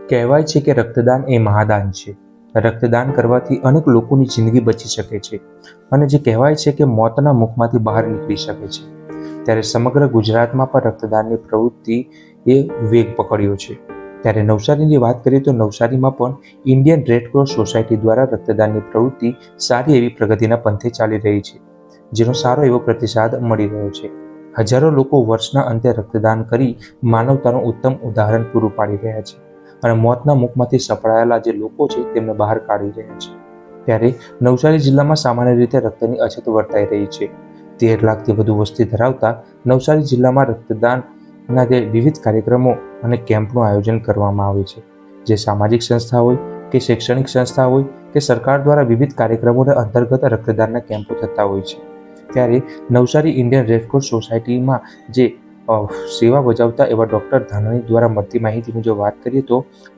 કહેવાય છે કે રક્તદાન એ મહાદાન છે. રક્તદાન કરવાથી અનેક લોકોની જિંદગી બચી શકે છે અને જે કહેવાય છે કે મોતના મુખમાંથી બહાર નીકળી શકે છે. ત્યારે સમગ્ર ગુજરાતમાં પણ રક્તદાનની પ્રવૃત્તિ એ વેગ પકડ્યો છે. ત્યારે નવસારીની વાત કરીએ તો નવસારીમાં પણ ઇન્ડિયન રેડ ક્રોસ સોસાયટી દ્વારા રક્તદાનની પ્રવૃત્તિ સારી એવી પ્રગતિના પંથે ચાલી રહી છે, જેનો સારો એવો પ્રતિસાદ મળી રહ્યો છે. હજારો લોકો વર્ષના અંતે રક્તદાન કરી માનવતાનું ઉત્તમ ઉદાહરણ પૂરું પાડી રહ્યા છે અને મોતના મુખમાંથી સપડાયેલા જે લોકો છે તેમને બહાર કાઢી રહ્યા છે. ત્યારે નવસારી જિલ્લામાં સામાન્ય રીતે રક્તની અછત વર્તાઈ રહી છે. 13 લાખથી વધુ વસ્તી ધરાવતા નવસારી જિલ્લામાં રક્તદાનના જે વિવિધ કાર્યક્રમો અને કેમ્પનું આયોજન કરવામાં આવે છે, જે સામાજિક સંસ્થા હોય કે શૈક્ષણિક સંસ્થા હોય કે સરકાર દ્વારા વિવિધ કાર્યક્રમોના અંતર્ગત રક્તદાનના કેમ્પો થતા હોય છે. ત્યારે નવસારી ઇન્ડિયન રેડક્રોસ સોસાયટીમાં જે સેવા બજાવતા એવા ડૉક્ટર ધાનાણી દ્વારા મળતી માહિતી મુજબ વાત કરીએ તો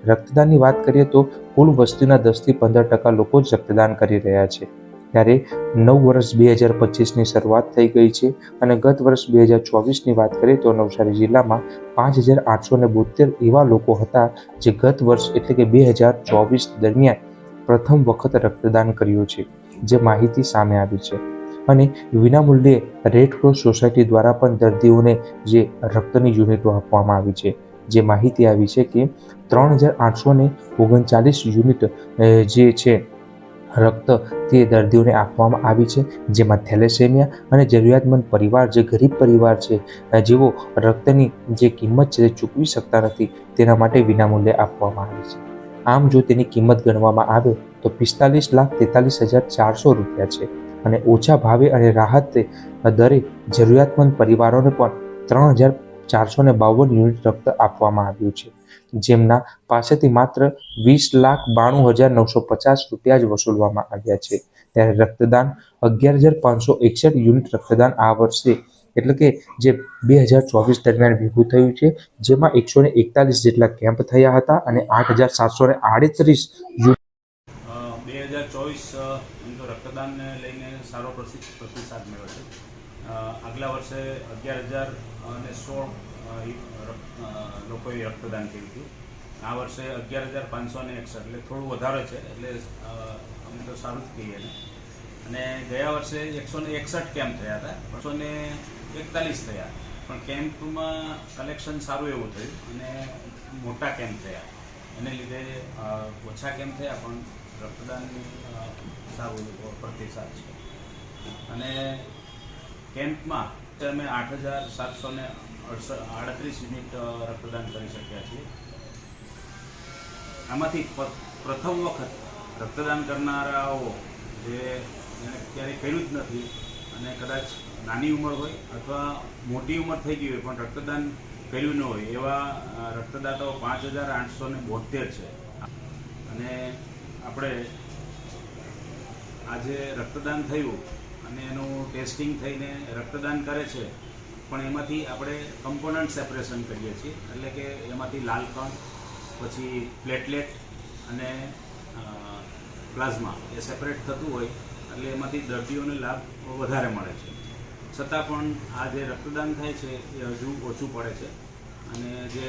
રક્તદાનની વાત કરીએ તો કુલ વસ્તીના 10થી 15% લોકો જ રક્તદાન કરી રહ્યા છે. ત્યારે 9 વર્ષ 2025ની શરૂઆત થઈ ગઈ છે અને ગત વર્ષ 2024ની વાત કરીએ તો નવસારી જિલ્લામાં 5872 એવા લોકો હતા જે ગત વર્ષ એટલે કે 2024 દરમિયાન પ્રથમ વખત રક્તદાન કર્યું છે, જે માહિતી સામે આવી છે. અને વિનામૂલ્યે રેડ ક્રોસ સોસાયટી દ્વારા પણ દર્દીઓને જે રક્તની યુનિટો આપવામાં આવી છે, જે માહિતી આવી છે કે 3839 યુનિટ જે છે રક્ત તે દર્દીઓને આપવામાં આવી છે, જેમાં થેલેસેમિયા અને જરૂરિયાતમંદ પરિવાર જે ગરીબ પરિવાર છે જેઓ રક્તની જે કિંમત છે તે ચૂકવી શકતા નથી તેના માટે વિનામૂલ્યે આપવામાં આવે છે. આમ જો તેની કિંમત ગણવામાં આવે તો 45,43,400 રૂપિયા છે અને ઓછા ભાવે અને રાહત દરે જરૂરિયાતમંદ પરિવારોને પણ 3,452 યુનિટ રક્ત આપવામાં આવ્યું છે, જેમના પાસેથી માત્ર 20,92,950 રૂપિયા જ વસૂલવામાં આવ્યા છે. ત્યારે રક્તદાન 11,561 યુનિટ રક્તદાન આ વર્ષે એટલે કે જે 2024 દરમિયાન ભેગું થયું છે, જેમાં 141 જેટલા કેમ્પ થયા હતા અને 8,738 યુનિટ 2024 રક્તદાનને લઈને સારો પ્રતિસાદ મળ્યો છે. આગલા વર્ષે 11,016 લોકોએ રક્તદાન કર્યું હતું. આ વર્ષે 11,561 એટલે થોડું વધારે છે, એટલે અમે તો સારું જ કહીએ ને. અને ગયા વર્ષે 161 કેમ્પ થયા હતા, 241 થયા, પણ કેમ્પમાં કલેક્શન સારું એવું થયું અને મોટા કેમ્પ થયા. એને લીધે ઓછા કેમ્પ થયા પણ રક્તદાનની સારું પ્રતિસાદ છે. અને કેમ્પમાં અમે 8,738 યુનિટ રક્તદાન કરી શક્યા છીએ. આમાંથી પ્રથમ વખત રક્તદાન કરનારાઓ જે ક્યારેય કર્યું જ નથી અને કદાચ નાની ઉંમર હોય અથવા મોટી ઉંમર થઈ ગઈ હોય પણ રક્તદાન કર્યું ન હોય એવા રક્તદાતાઓ 5,872 છે. અને આપણે આજે રક્તદાન થયું અને એનું ટેસ્ટિંગ થઈને રક્તદાન કરે છે, પણ એમાંથી આપણે કમ્પોનન્ટ સેપરેશન કરીએ છીએ, એટલે કે એમાંથી લાલ કણ, પછી પ્લેટલેટ અને પ્લાઝમા એ સેપરેટ થતું હોય, એટલે એમાંથી દર્દીઓને લાભ વધારે મળે છે. છતાં પણ આ જે રક્તદાન થાય છે એ હજુ ઓછું પડે છે. અને જે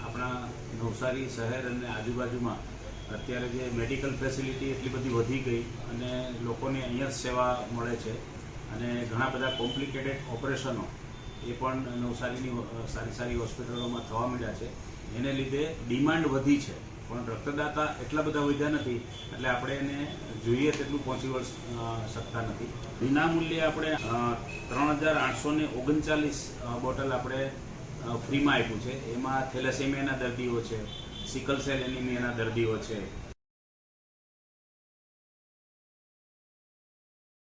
આપણા નવસારી શહેર અને આજુબાજુમાં અત્યારે જે મેડિકલ ફેસિલિટી એટલી બધી વધી ગઈ અને લોકોને અહીંયા જ સેવા મળે છે અને ઘણા બધા કોમ્પ્લિકેટેડ ઓપરેશનો એ પણ નવસારીની સારી હોસ્પિટલોમાં થવા માંડ્યા છે. એને લીધે ડિમાન્ડ વધી છે, પણ રક્તદાતા એટલા બધા વધ્યા નથી, એટલે આપણે એને જોઈએ તેટલું પહોંચી શકતા નથી. વિનામૂલ્યે આપણે 3,839 બોટલ આપણે ફ્રીમાં આપ્યું છે. એમાં થેલેસેમિયાના દર્દીઓ છે, સિકલ સેલ એનિમિયાના દર્દીઓ છે,